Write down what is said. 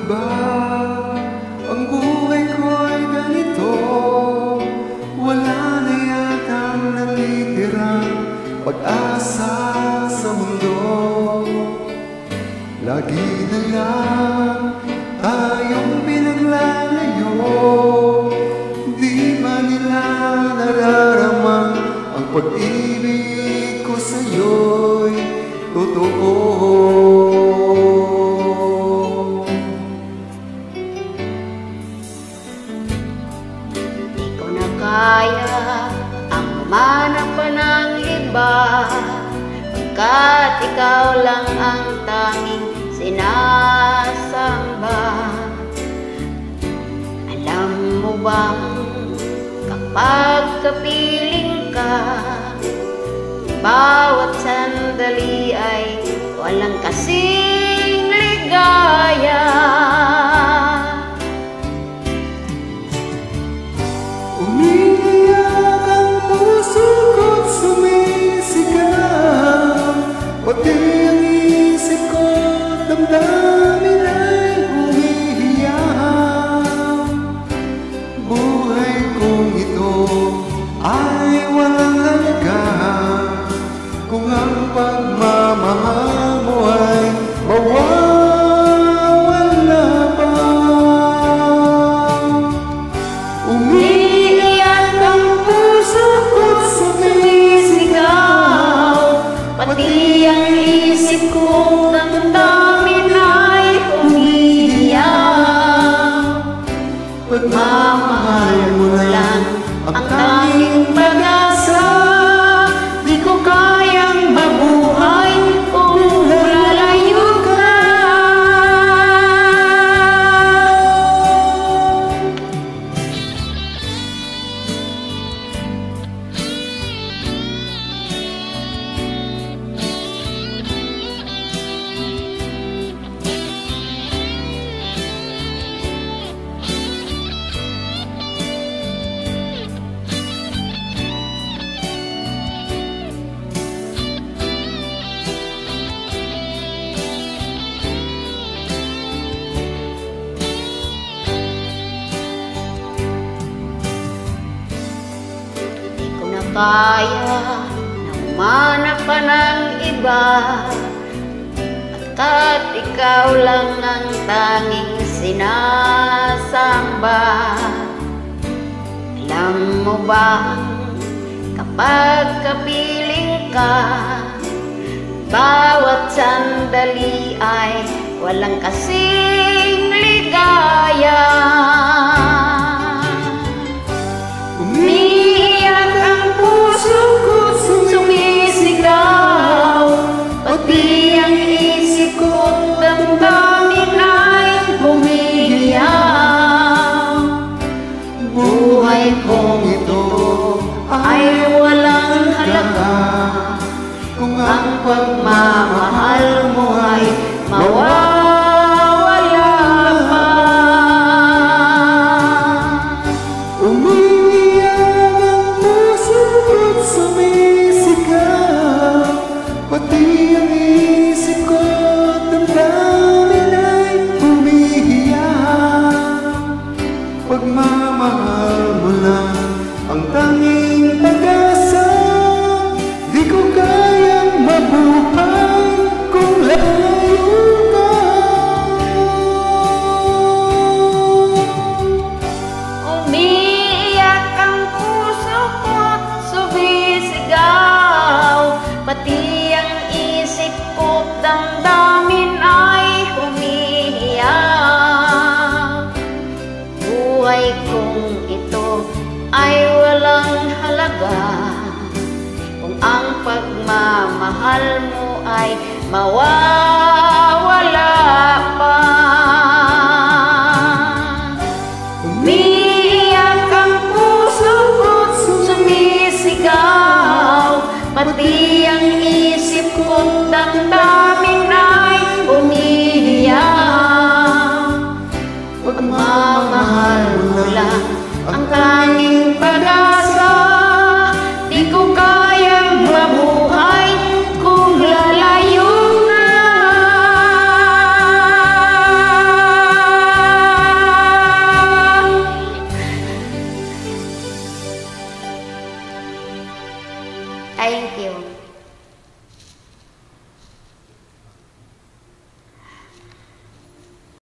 ba ang buhay ko'y ganito? Wala na yatang natitirang pag-asa sa mundo. Lagi na lang tayong pinaglalayo. Di ba nila nararamang ang pag-ibig ko sa'yo'y totoo? Di ko na kaya ang humanap pa ng iba, pagkat ikaw lang ang tanging sinasamba. Alam mo bang kapag kapiling ka, bawat sandali ay walang kasing ligaya. Umiiyak ang puso ko't sumisigaw, pati ang isip ko, damdamin ay humihiyaw. Buhay kong ito ay walang halaga kung ang pagmamahal mo ay mawawala pa. Umiiyak ang puso ko't sumisigaw, pati ang isip kong damdamin ay umiiyak. Pagmamahal mo lang ang tanging pag-asa, di ko kayang mabuhay kung lalayo ka. Kaya na humanap pa ng iba, pagkat ikaw lang ang tanging sinasamba. Alam mo ba kapag kapiling ka, bawat sandali ay walang kasing ligaya. Umiiyak ang puso ko't sumisigaw, pati ang isip ko't damdamin ay humihiyaw. Buhay kong ito ay walang halaga kung ang pagmamahal mo ay mawawala pa. Umiiyak ang puso ko't sumisigaw, pati ang isip ko't damdamin ay humihiyaw. Pagmamahal mo lang ang tanging pag-asa, di ko kayang mabuhay kung layo ka. Umiiyak ang puso ko't sumisigaw, pati ang isip ko't damdamin ay humihiyaw. Buhay kong ito ay walang halaga kung ang pagmamahal mo ay mawawala pa. Umiiyak ang puso ko't sumisigaw, pati ang isip ko't damdamin ay umiiyak. Pagmamahal mo lang ang tanging